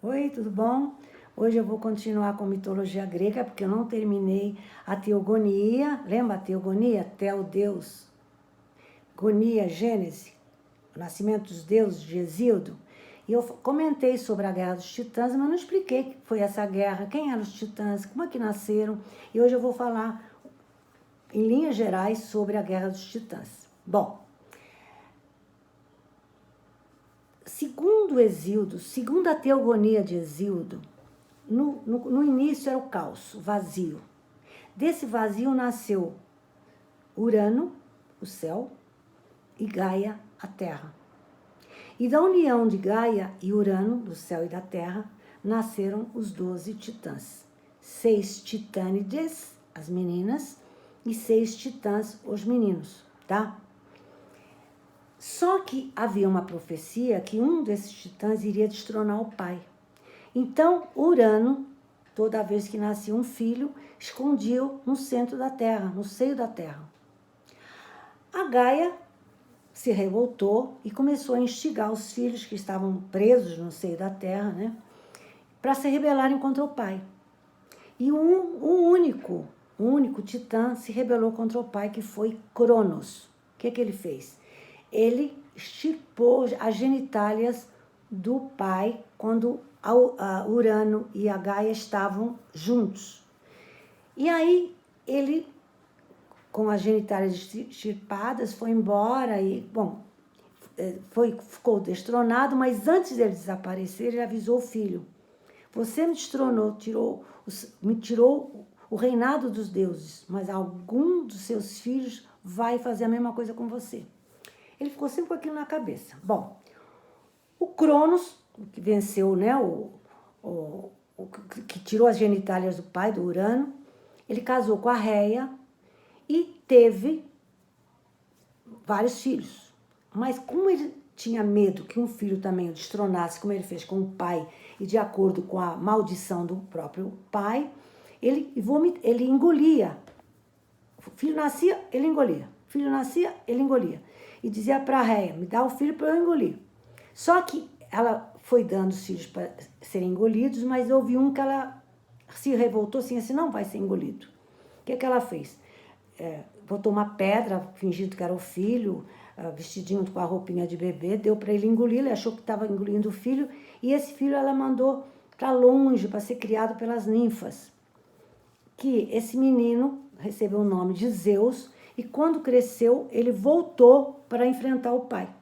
Oi, tudo bom? Hoje eu vou continuar com mitologia grega, porque eu não terminei a teogonia. Lembra a teogonia? Theo, Deus. Gonia, Gênese. O nascimento dos deuses de Hesíodo. E eu comentei sobre a Guerra dos Titãs, mas não expliquei o que foi essa guerra, quem eram os titãs, como é que nasceram. E hoje eu vou falar, em linhas gerais, sobre a Guerra dos Titãs. Bom, segundo Hesíodo, segundo a teogonia de Hesíodo, no início era o caos, o vazio. Desse vazio nasceu Urano, o céu, e Gaia, a terra. E da união de Gaia e Urano, do céu e da terra, nasceram os 12 titãs. 6 titânides, as meninas, e 6 titãs, os meninos, tá? Só que havia uma profecia que um desses titãs iria destronar o pai. Então, Urano, toda vez que nascia um filho, escondia-o no centro da terra, no seio da terra. A Gaia se revoltou e começou a instigar os filhos que estavam presos no seio da terra, né, para se rebelarem contra o pai. E um único titã se rebelou contra o pai, que foi Cronos. O que ele fez? Ele extirpou as genitálias do pai quando a Urano e a Gaia estavam juntos. E aí ele, com as genitálias extirpadas, foi embora e, bom, ficou destronado, mas antes dele desaparecer, ele avisou o filho: você me destronou, me tirou o reinado dos deuses, mas algum dos seus filhos vai fazer a mesma coisa com você. Ele ficou sempre com aquilo na cabeça. Bom, o Cronos, que venceu, né, que tirou as genitálias do pai, do Urano, ele casou com a Reia e teve vários filhos. Mas como ele tinha medo que um filho também o destronasse, como ele fez com o pai, e de acordo com a maldição do próprio pai, ele engolia. O filho nascia, ele engolia. O filho nascia, ele engolia. E dizia para a Reia: me dá o filho para eu engolir. Só que ela foi dando os filhos para serem engolidos, mas houve um que ela se revoltou assim, não vai ser engolido. O que ela fez? Botou uma pedra, fingindo que era o filho, vestidinho com a roupinha de bebê, deu para ele engolir, ele achou que estava engolindo o filho, e esse filho ela mandou para longe, para ser criado pelas ninfas. Que esse menino recebeu o nome de Zeus, e quando cresceu, ele voltou para enfrentar o pai.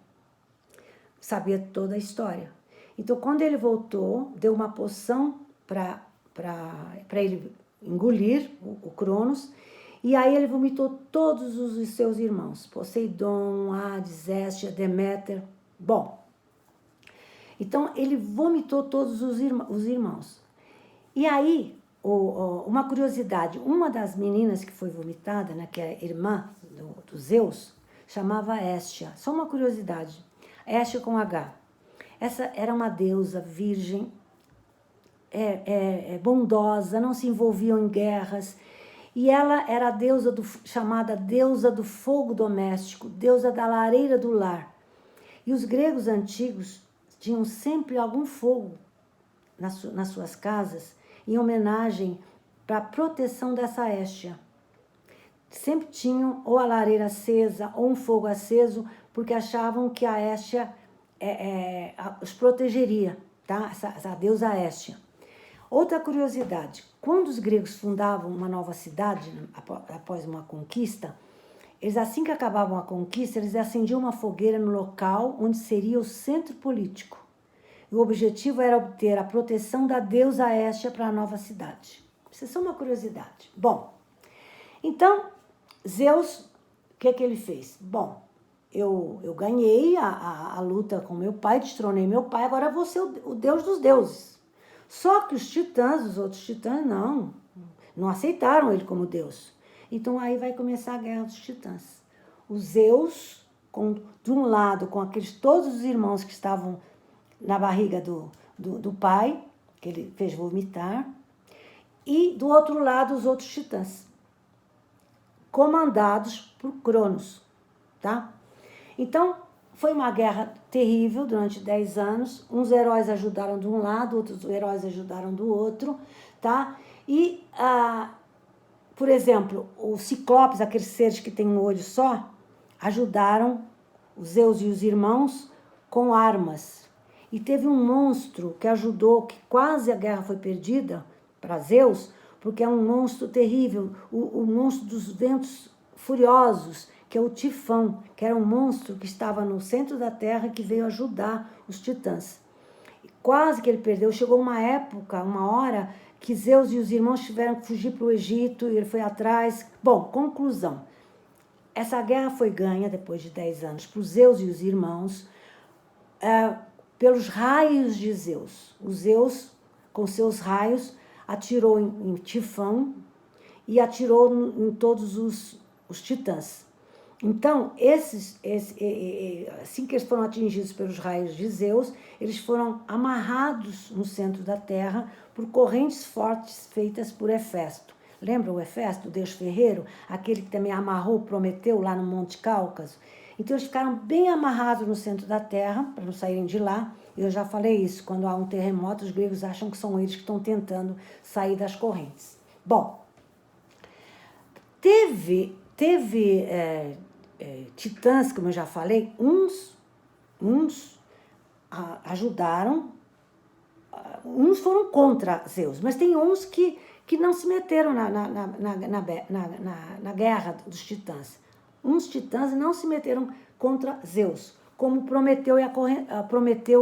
Sabia toda a história. Então, quando ele voltou, deu uma poção para ele engolir o Cronos, e aí ele vomitou todos os seus irmãos, Poseidon, Hades, Hestia, Deméter. Bom, então ele vomitou todos os irmãos. E aí, uma curiosidade, uma das meninas que foi vomitada, né, que é irmã do Zeus, chamava Hestia. Só uma curiosidade, Hestia com H. Essa era uma deusa virgem, bondosa, não se envolvia em guerras, e ela era a deusa chamada deusa do fogo doméstico, deusa da lareira do lar. E os gregos antigos tinham sempre algum fogo nas suas casas, em homenagem para a proteção dessa Hestia. Sempre tinham ou a lareira acesa ou um fogo aceso, porque achavam que a Hestia os protegeria, tá? Essa deusa Hestia. Outra curiosidade, quando os gregos fundavam uma nova cidade, após uma conquista, eles, assim que acabavam a conquista, eles acendiam uma fogueira no local onde seria o centro político. E o objetivo era obter a proteção da deusa Hestia para a nova cidade. Isso é só uma curiosidade. Bom, então, Zeus, o que ele fez? Bom, eu ganhei a luta com meu pai, destronei meu pai, agora eu vou ser o deus dos deuses. Só que os titãs, os outros titãs, não aceitaram ele como deus. Então aí vai começar a guerra dos titãs. O Zeus, de um lado, com todos os irmãos que estavam na barriga do pai, que ele fez vomitar, e do outro lado os outros titãs, comandados por Cronos, tá? Então, foi uma guerra terrível durante 10 anos. Uns heróis ajudaram de um lado, outros heróis ajudaram do outro, tá? E, por exemplo, os ciclopes, aqueles seres que têm um olho só, ajudaram os Zeus e os irmãos com armas. E teve um monstro que ajudou, que quase a guerra foi perdida para Zeus, porque é um monstro terrível, o monstro dos ventos furiosos, que é o Tifão, que era um monstro que estava no centro da Terra, que veio ajudar os titãs. Quase que ele perdeu. Chegou uma época, uma hora, que Zeus e os irmãos tiveram que fugir para o Egito, e ele foi atrás. Bom, conclusão. Essa guerra foi ganha, depois de 10 anos, por Zeus e os irmãos, pelos raios de Zeus. O Zeus, com seus raios, atirou em Tifão e atirou em todos os titãs. Então, assim que eles foram atingidos pelos raios de Zeus, eles foram amarrados no centro da Terra por correntes fortes feitas por Hefesto. Lembra o Hefesto, o deus ferreiro? Aquele que também amarrou Prometeu lá no Monte Cáucaso? Então, eles ficaram bem amarrados no centro da Terra, para não saírem de lá. Eu já falei isso, quando há um terremoto, os gregos acham que são eles que estão tentando sair das correntes. Bom, teve titãs, como eu já falei, uns ajudaram, uns foram contra Zeus, mas tem uns que não se meteram na guerra dos titãs. Uns titãs não se meteram contra Zeus, como Prometeu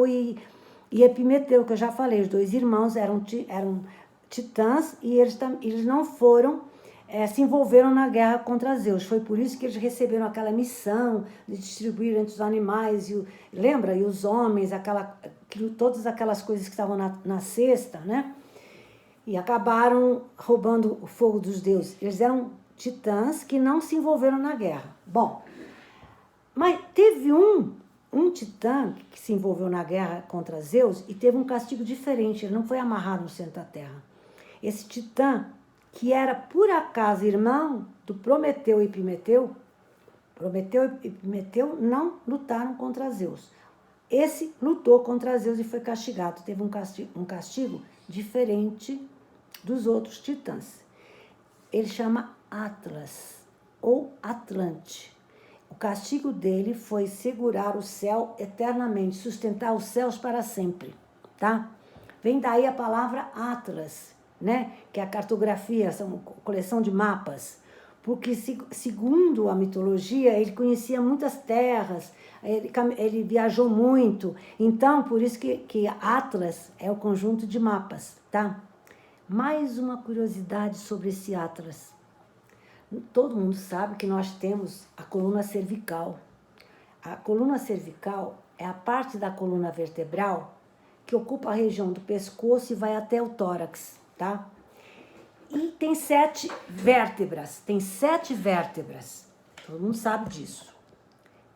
e Epimeteu, que eu já falei, os dois irmãos eram titãs e eles não foram, se envolveram na guerra contra Zeus. Foi por isso que eles receberam aquela missão de distribuir entre os animais, lembra? E os homens, todas aquelas coisas que estavam na cesta, né? E acabaram roubando o fogo dos deuses. Eles eram titãs que não se envolveram na guerra. Bom, mas teve um titã que se envolveu na guerra contra Zeus e teve um castigo diferente. Ele não foi amarrado no centro da Terra. Esse titã, que era por acaso irmão do Prometeu e Epimeteu, Prometeu e Epimeteu não lutaram contra Zeus. Esse lutou contra Zeus e foi castigado. Teve um castigo diferente dos outros titãs. Ele chama Atlas ou Atlante. O castigo dele foi segurar o céu eternamente, sustentar os céus para sempre, tá? Vem daí a palavra Atlas, né? Que é a cartografia, são coleção de mapas. Porque, segundo a mitologia, ele conhecia muitas terras, ele viajou muito. Então, por isso que Atlas é o conjunto de mapas, tá? Mais uma curiosidade sobre esse Atlas. Todo mundo sabe que nós temos a coluna cervical. A coluna cervical é a parte da coluna vertebral que ocupa a região do pescoço e vai até o tórax, tá? E tem 7 vértebras. Todo mundo sabe disso.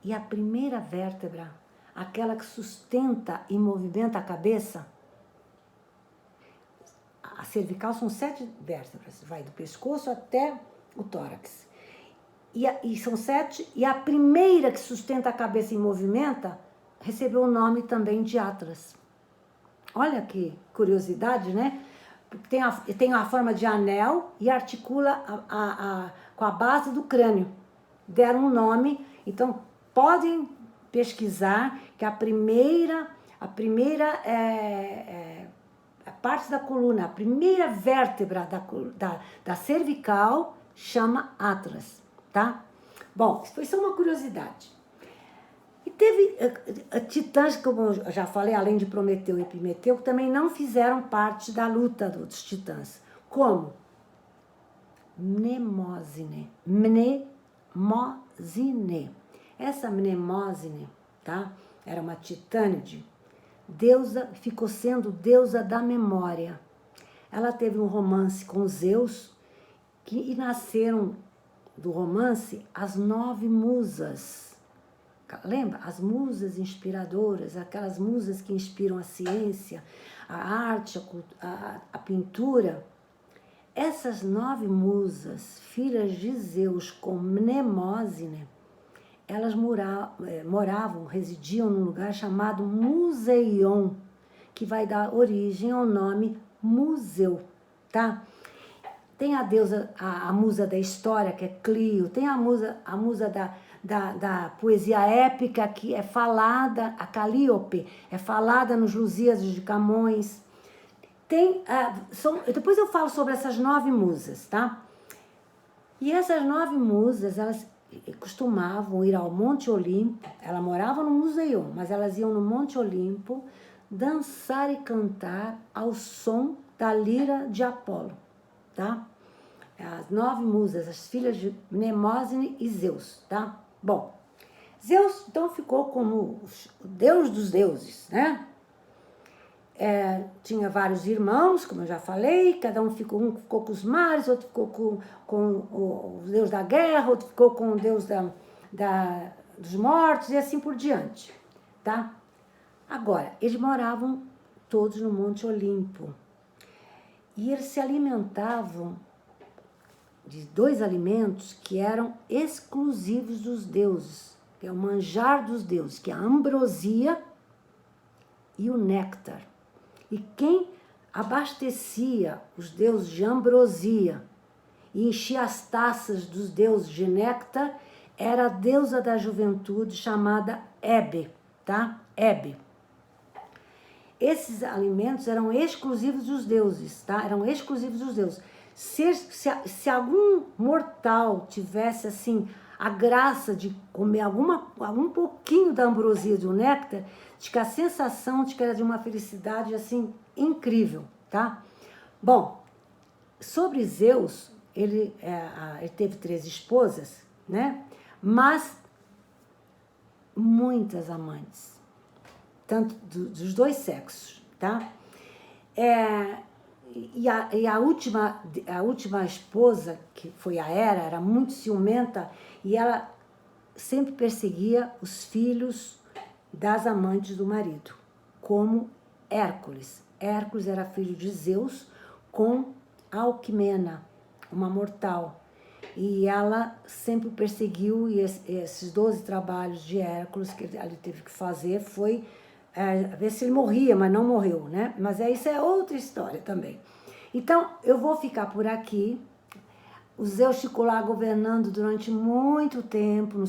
E a primeira vértebra, aquela que sustenta e movimenta a cabeça, a cervical são 7 vértebras. Vai do pescoço até o tórax. E são 7, e a primeira que sustenta a cabeça e movimenta recebeu o nome também de Atlas. Olha que curiosidade, né? Tem a forma de anel e articula com a base do crânio. Deram um nome, então podem pesquisar que a primeira parte da coluna, a primeira vértebra da cervical chama Atlas, tá? Bom, isso foi só uma curiosidade. E teve titãs, como eu já falei, além de Prometeu e Epimeteu, que também não fizeram parte da luta dos titãs. Como? Mnemosine. Essa Mnemosine, tá? Era uma titânide. Deusa, ficou sendo deusa da memória. Ela teve um romance com Zeus, e nasceram do romance as 9 musas. Lembra? As musas inspiradoras, aquelas musas que inspiram a ciência, a arte, a pintura. Essas 9 musas, filhas de Zeus com Mnemosine, elas moravam, residiam num lugar chamado Museion, que vai dar origem ao nome museu, tá? Tem a deusa, a musa da história, que é Clio, tem a musa da poesia épica, que é falada, a Calíope, é falada nos Lusíadas de Camões. Depois eu falo sobre essas 9 musas, tá? E essas 9 musas, elas costumavam ir ao Monte Olimpo, ela morava no Museu, mas elas iam no Monte Olimpo dançar e cantar ao som da lira de Apolo, tá? As 9 musas, as filhas de Mnemosine e Zeus, tá? Bom, Zeus então ficou como o deus dos deuses, né? Tinha vários irmãos, como eu já falei, cada um ficou com os mares, outro ficou com o deus da guerra, outro ficou com o deus dos mortos e assim por diante, tá? Agora, eles moravam todos no Monte Olimpo e eles se alimentavam de 2 alimentos que eram exclusivos dos deuses, que é o manjar dos deuses, que é a ambrosia e o néctar. E quem abastecia os deuses de ambrosia e enchia as taças dos deuses de néctar era a deusa da juventude chamada Hebe, tá? Hebe. Esses alimentos eram exclusivos dos deuses, tá? Eram exclusivos dos deuses. Se algum mortal tivesse, assim, a graça de comer algum pouquinho da ambrosia do néctar, de que a sensação de que era de uma felicidade, assim, incrível, tá? Bom, sobre Zeus, ele teve 3 esposas, né? Mas muitas amantes, tanto dos 2 sexos, tá? E a última esposa, que foi a Hera, era muito ciumenta e ela sempre perseguia os filhos das amantes do marido, como Hércules. Hércules era filho de Zeus com Alquimena, uma mortal. E ela sempre perseguiu, e esses 12 trabalhos de Hércules que ele teve que fazer foi ver se ele morria, mas não morreu, né? Mas isso é outra história também. Então, eu vou ficar por aqui. O Zeus ficou lá governando durante muito tempo no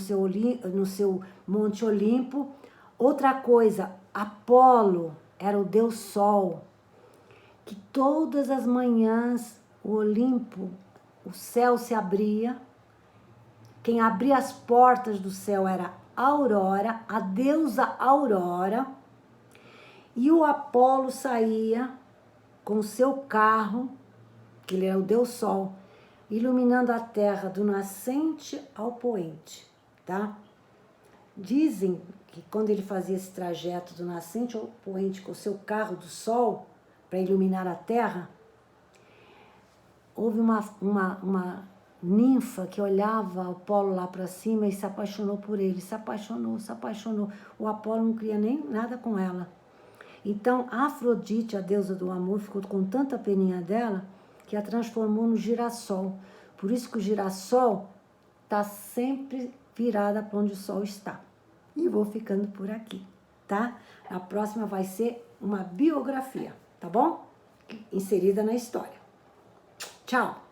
seu Monte Olimpo. Outra coisa, Apolo era o deus Sol, que todas as manhãs o Olimpo, o céu se abria. Quem abria as portas do céu era Aurora, a deusa Aurora. E o Apolo saía com o seu carro, que ele era o deus Sol, iluminando a terra do nascente ao poente, tá? Dizem que quando ele fazia esse trajeto do nascente ao poente com o seu carro do Sol, para iluminar a terra, houve uma ninfa que olhava o Apolo lá para cima e se apaixonou por ele, se apaixonou. O Apolo não queria nem nada com ela. Então, Afrodite, a deusa do amor, ficou com tanta peninha dela que a transformou no girassol. Por isso que o girassol está sempre virada para onde o sol está. E vou ficando por aqui, tá? A próxima vai ser uma biografia, tá bom? Inserida na história. Tchau!